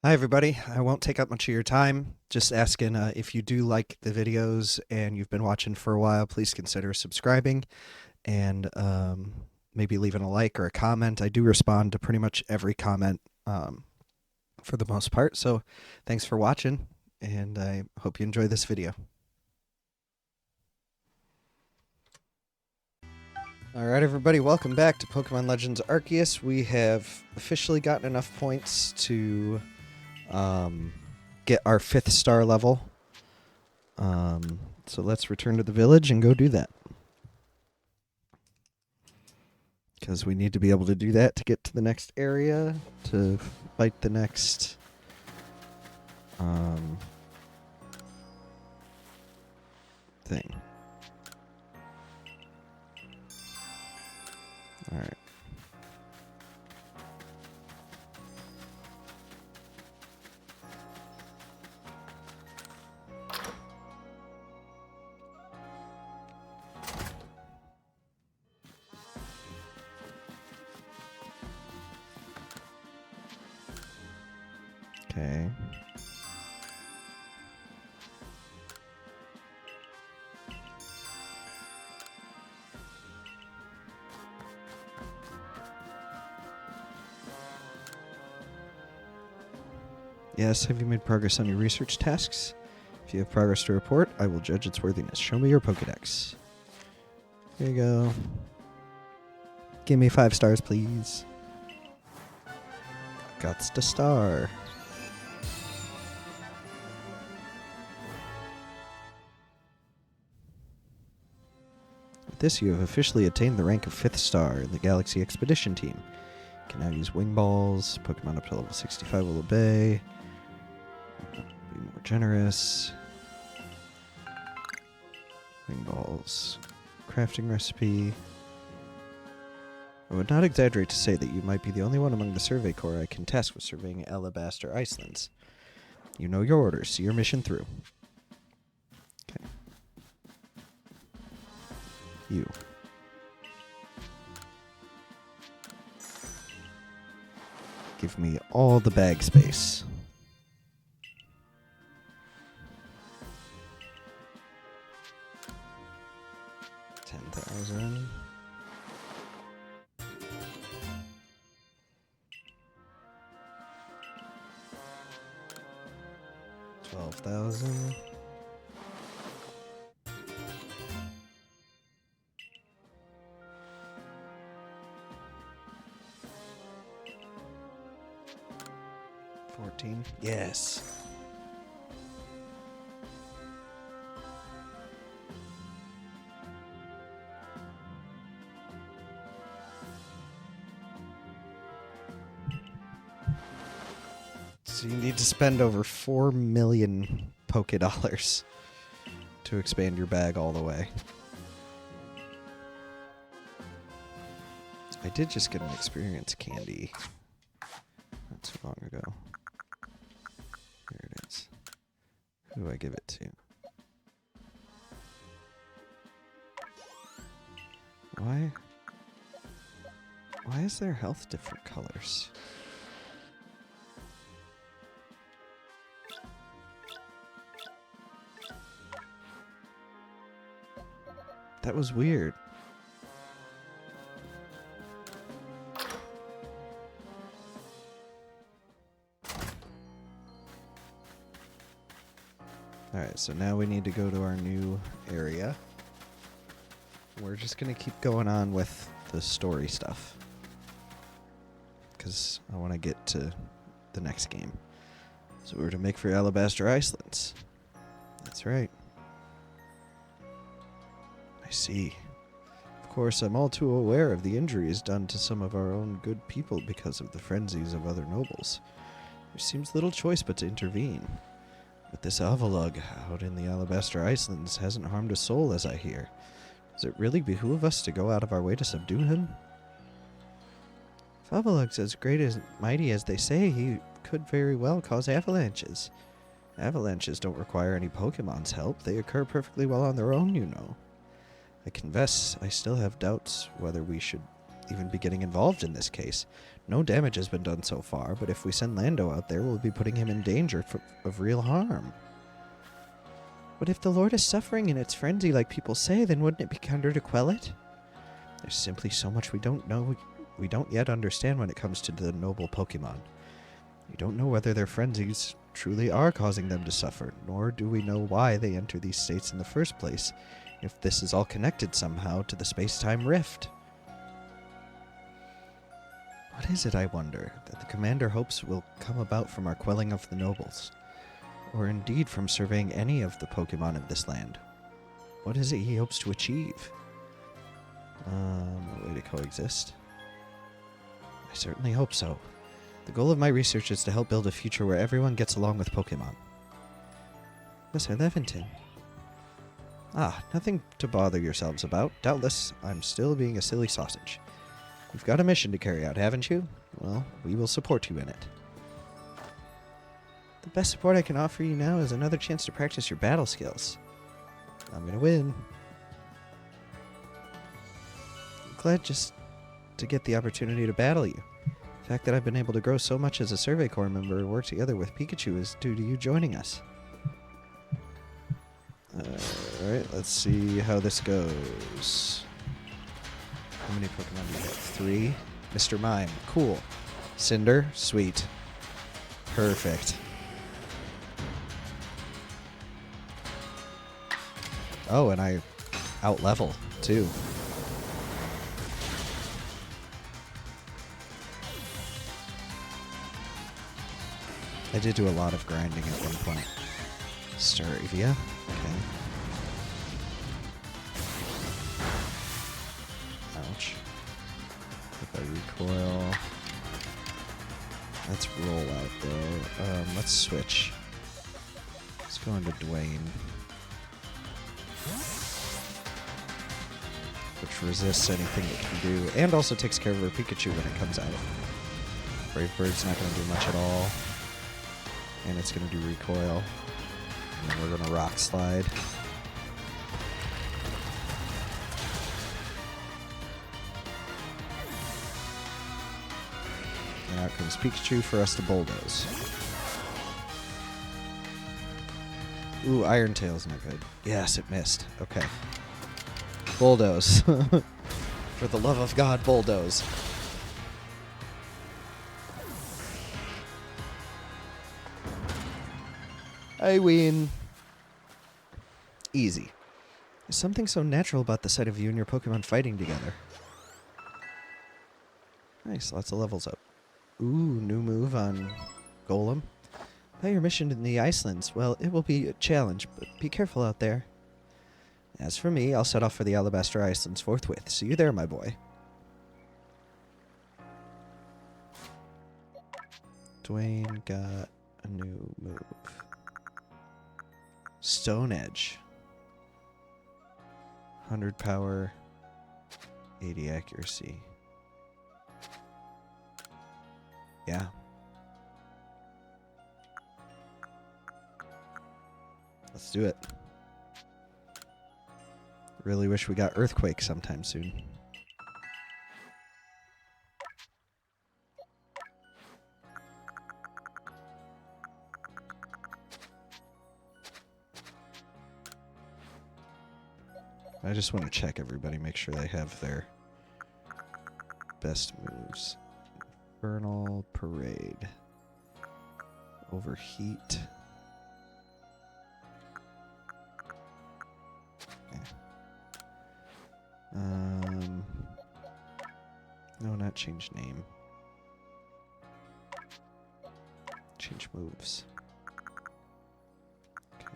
Hi, everybody. I won't take up much of your time. Just asking if you do like the videos and you've been watching for a while, please consider subscribing and maybe leaving a like or a comment. I do respond to pretty much every comment for the most part. So thanks for watching, and I hope you enjoy this video. All right, everybody, welcome back to Pokemon Legends Arceus. We have officially gotten enough points to get our 5th star level. So let's return to the village and go do that. Because we need to be able to do that to get to the next area, to fight the next thing. Alright. Okay. Yes, have you made progress on your research tasks? If you have progress to report, I will judge its worthiness. Show me your Pokedex. Here you go. Give me 5 stars, please. Gots to star. With this, you have officially attained the rank of 5th star in the Galaxy Expedition Team. You can now use Wing Balls. Pokemon up to level 65 will obey. Be more generous. Wing Balls. Crafting recipe. I would not exaggerate to say that you might be the only one among the Survey Corps I can task with surveying Alabaster Icelands. You know your orders. See your mission through. Okay. You. Give me all the bag space. 10,000. 12,000. 14. Yes. So you need to spend over 4 million Poké Dollars to expand your bag all the way. I did just get an experience candy not too long ago. Here it is. Who do I give it to? Why is their health different colors? That was weird. Alright, so now we need to go to our new area. We're just going to keep going on with the story stuff, because I want to get to the next game. So we're to make for Alabaster Icelands. That's right. I see. Of course, I'm all too aware of the injuries done to some of our own good people because of the frenzies of other nobles. There seems little choice but to intervene. But this Avalugg out in the Alabaster Icelands hasn't harmed a soul, as I hear. Does it really behoove us to go out of our way to subdue him? If Avalugg's as great as mighty as they say, he could very well cause avalanches. Avalanches don't require any Pokemon's help. They occur perfectly well on their own, you know. I confess, I still have doubts whether we should even be getting involved in this case. No damage has been done so far, but if we send Lando out there, we'll be putting him in danger of real harm. But if the Lord is suffering in its frenzy like people say, then wouldn't it be kinder to quell it? There's simply so much we don't know. We don't yet understand when it comes to the noble Pokémon. We don't know whether their frenzies truly are causing them to suffer, nor do we know why they enter these states in the first place, if this is all connected somehow to the space-time rift. What is it, I wonder, that the Commander hopes will come about from our quelling of the nobles? Or indeed from surveying any of the Pokémon in this land? What is it he hopes to achieve? A way to coexist? I certainly hope so. The goal of my research is to help build a future where everyone gets along with Pokémon. Mr. Levinton. Ah, nothing to bother yourselves about. Doubtless, I'm still being a silly sausage. You've got a mission to carry out, haven't you? Well, we will support you in it. The best support I can offer you now is another chance to practice your battle skills. I'm gonna win. I'm glad just to get the opportunity to battle you. The fact that I've been able to grow so much as a Survey Corps member and work together with Pikachu is due to you joining us. Alright, let's see how this goes. How many Pokemon do you have? 3. Mr. Mime. Cool. Cinder. Sweet. Perfect. Oh, and I out-level, too. I did do a lot of grinding at one point. Staravia. Okay. Ouch. Put the recoil. Let's roll out, though. Let's switch. Let's go into Dwayne. Which resists anything it can do, and also takes care of our Pikachu when it comes out. Brave Bird's not going to do much at all. And it's going to do recoil. And then we're going to Rock Slide. And out comes Pikachu for us to bulldoze. Ooh, Iron Tail's not good. Yes, it missed. Okay. Bulldoze. For the love of God, bulldoze. I win. Easy. There's something so natural about the sight of you and your Pokemon fighting together. Nice, lots of levels up. Ooh, new move on Golem. About your mission in the Icelands, well, it will be a challenge, but be careful out there. As for me, I'll set off for the Alabaster Islands forthwith. See you there, my boy. Dwayne got a new move. Stone Edge. 100 power, 80 accuracy. Yeah. Let's do it. Really wish we got Earthquake sometime soon. I just want to check everybody, make sure they have their best moves. Infernal Parade. Overheat. Okay. No, not change name. Change moves. Okay.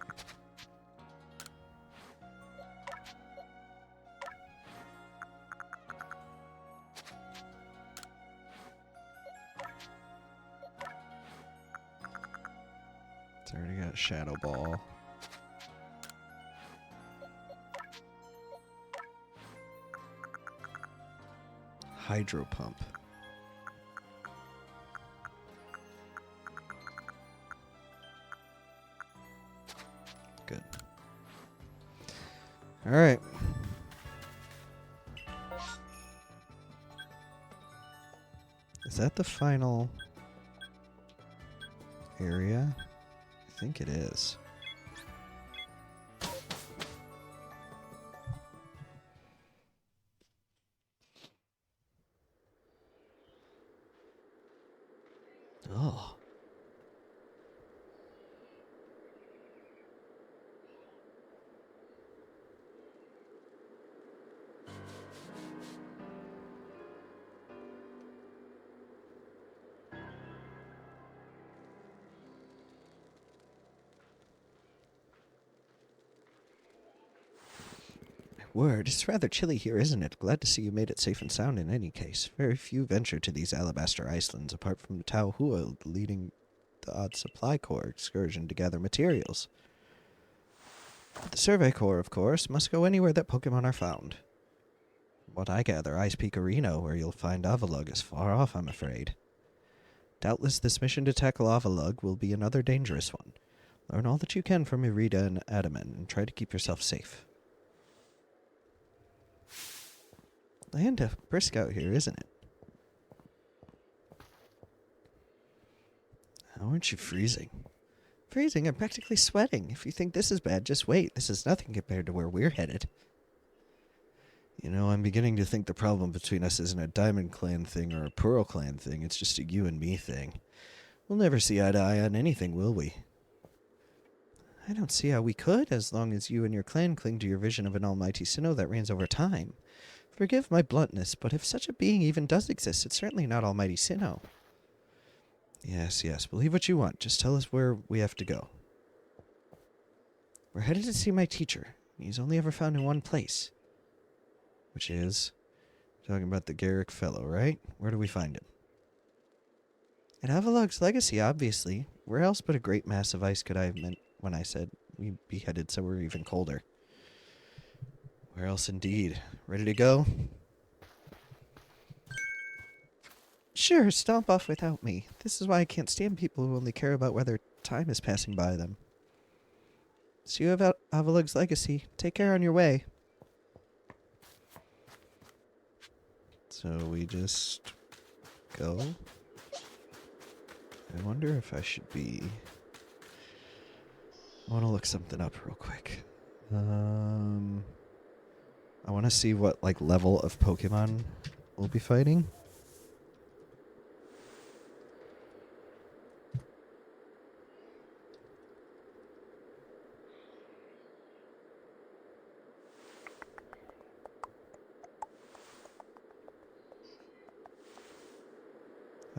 It's already got Shadow Ball. Hydro Pump. Good. All right. that the final area? I think it is. Oh. Word, it's rather chilly here, isn't it? Glad to see you made it safe and sound in any case. Very few venture to these alabaster islands, apart from Tao Hua leading the odd supply corps excursion to gather materials. The Survey Corps, of course, must go anywhere that Pokémon are found. From what I gather, Ice Peak Arena, where you'll find Avalugg, is far off, I'm afraid. Doubtless this mission to tackle Avalugg will be another dangerous one. Learn all that you can from Irida and Adaman, and try to keep yourself safe. Land brisk out here, isn't it? How aren't you freezing? Freezing? I'm practically sweating. If you think this is bad, just wait. This is nothing compared to where we're headed. You know, I'm beginning to think the problem between us isn't a Diamond Clan thing or a Pearl Clan thing. It's just a you and me thing. We'll never see eye to eye on anything, will we? I don't see how we could, as long as you and your clan cling to your vision of an almighty Sinnoh that reigns over time. Forgive my bluntness, but if such a being even does exist, it's certainly not almighty Sinnoh. Yes, believe what you want. Just tell us where we have to go. We're headed to see my teacher. He's only ever found in one place. Which is... talking about the Garrick fellow, right? Where do we find him? At Avalugg's legacy, obviously. Where else but a great mass of ice could I have meant when I said we'd be headed somewhere even colder? Where else indeed? Ready to go? Sure, stomp off without me. This is why I can't stand people who only care about whether time is passing by them. See you about Avalugg's legacy. Take care on your way. So we just go. I wonder if I should be... I want to look something up real quick. I want to see what, like, level of Pokemon we'll be fighting.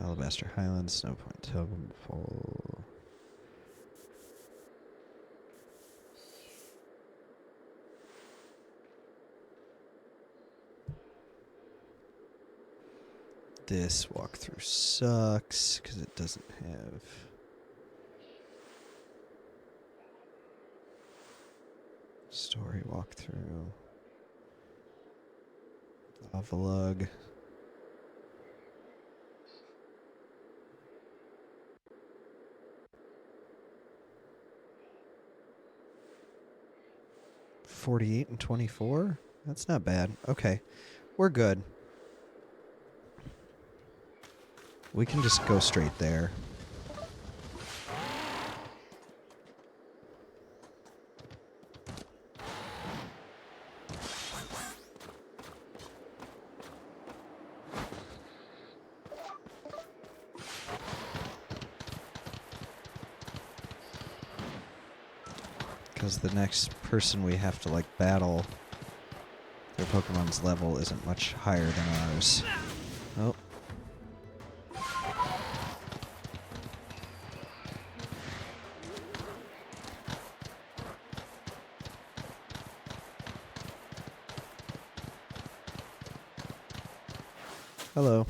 Alabaster Highlands, Snow Point Temple. This walkthrough sucks because it doesn't have story walkthrough. Avalugg. $48 and $24? That's not bad. Okay. We're good. We can just go straight there. Because the next person we have to, like, battle, their Pokemon's level isn't much higher than ours. Oh. Hello.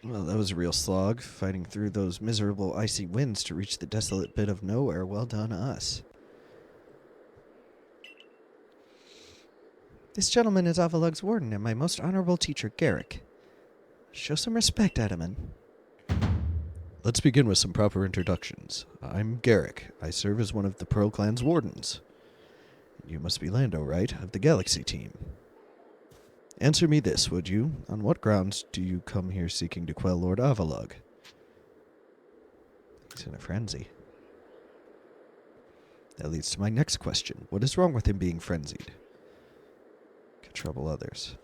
Well, that was a real slog, fighting through those miserable icy winds to reach the desolate bit of nowhere. Well done, us. This gentleman is Avalugg's warden and my most honorable teacher, Garrick. Show some respect, Adaman. Let's begin with some proper introductions. I'm Garrick. I serve as one of the Pearl Clan's wardens. You must be Lando, right? Of the Galaxy team. Answer me this, would you? On what grounds do you come here seeking to quell Lord Avalugh? He's in a frenzy. That leads to my next question. What is wrong with him being frenzied? Could trouble others.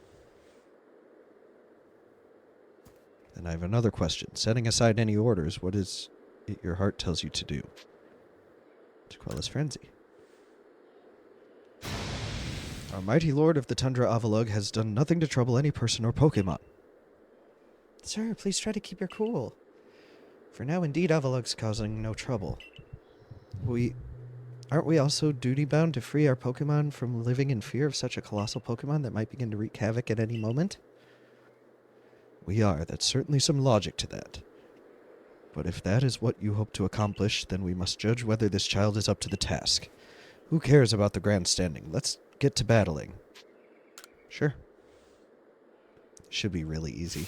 Then I have another question. Setting aside any orders, what is it your heart tells you to do? To quell his frenzy. Our mighty lord of the Tundra Avalugh has done nothing to trouble any person or Pokémon. Sir, please try to keep your cool. For now, indeed, Avalugh's causing no trouble. Aren't we also duty-bound to free our Pokémon from living in fear of such a colossal Pokémon that might begin to wreak havoc at any moment? We are. That's certainly some logic to that. But if that is what you hope to accomplish, then we must judge whether this child is up to the task. Who cares about the grandstanding? Let's get to battling. Sure. Should be really easy.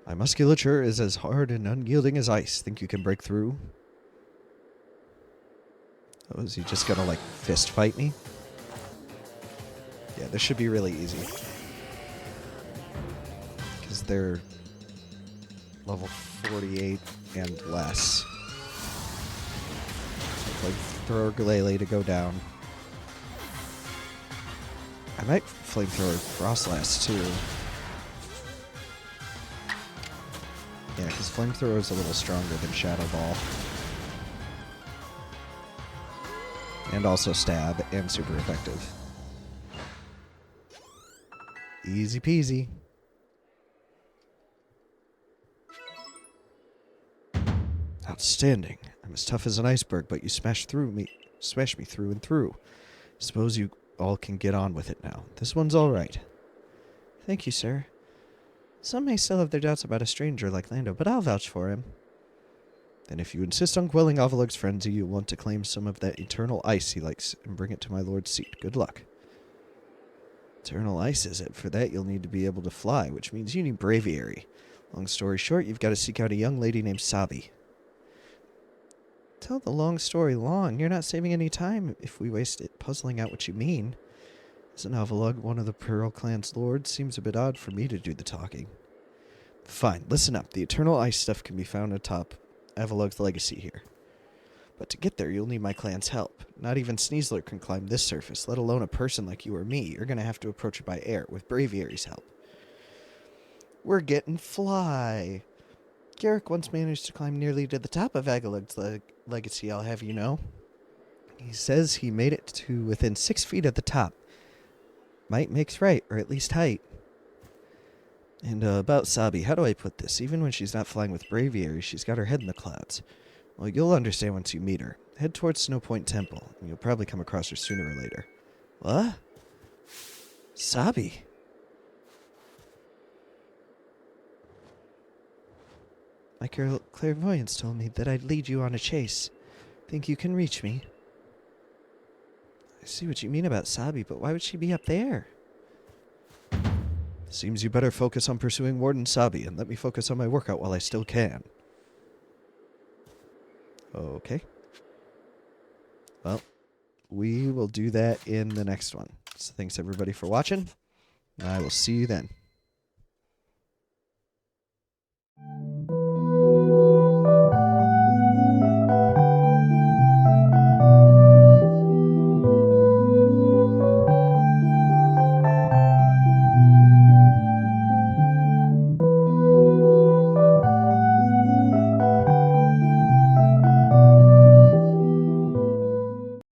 My musculature is as hard and unyielding as ice. Think you can break through? Oh, is he just gonna, like, fist fight me? Yeah, this should be really easy. Because they're level 48 and less. Like, throw Glalie to go down. I might flamethrower Frostlass too. Yeah, because flamethrower is a little stronger than Shadow Ball. And also stab, and super effective. Easy peasy. Outstanding. I'm as tough as an iceberg, but you smash me through and through. Suppose you all can get on with it now. This one's all right. Thank you, sir. Some may still have their doubts about a stranger like Lando, but I'll vouch for him. Then if you insist on quelling Avalugh's frenzy, you'll want to claim some of that eternal ice he likes and bring it to my lord's seat. Good luck. Eternal ice, is it? For that, you'll need to be able to fly, which means you need braviary. Long story short, you've got to seek out a young lady named Sabi. Tell the long story long. You're not saving any time if we waste it puzzling out what you mean. Isn't Avalugh one of the Pearl Clan's lords? Seems a bit odd for me to do the talking. Fine, listen up. The eternal ice stuff can be found atop Avalugh's legacy here. But to get there, you'll need my clan's help. Not even Sneasler can climb this surface, let alone a person like you or me. You're going to have to approach it by air, with Braviary's help. We're getting fly. Garrick once managed to climb nearly to the top of Avalugh's legacy, I'll have you know. He says he made it to within 6 feet at the top. Might makes right, or at least height. And about Sabi, how do I put this? Even when she's not flying with Braviary, she's got her head in the clouds. Well, you'll understand once you meet her. Head towards Snow Point Temple, and you'll probably come across her sooner or later. What? Sabi? My clairvoyance told me that I'd lead you on a chase. Think you can reach me? I see what you mean about Sabi, but why would she be up there? Seems you better focus on pursuing Warden Sabi, and let me focus on my workout while I still can. Okay. Well, we will do that in the next one. So thanks everybody for watching, and I will see you then.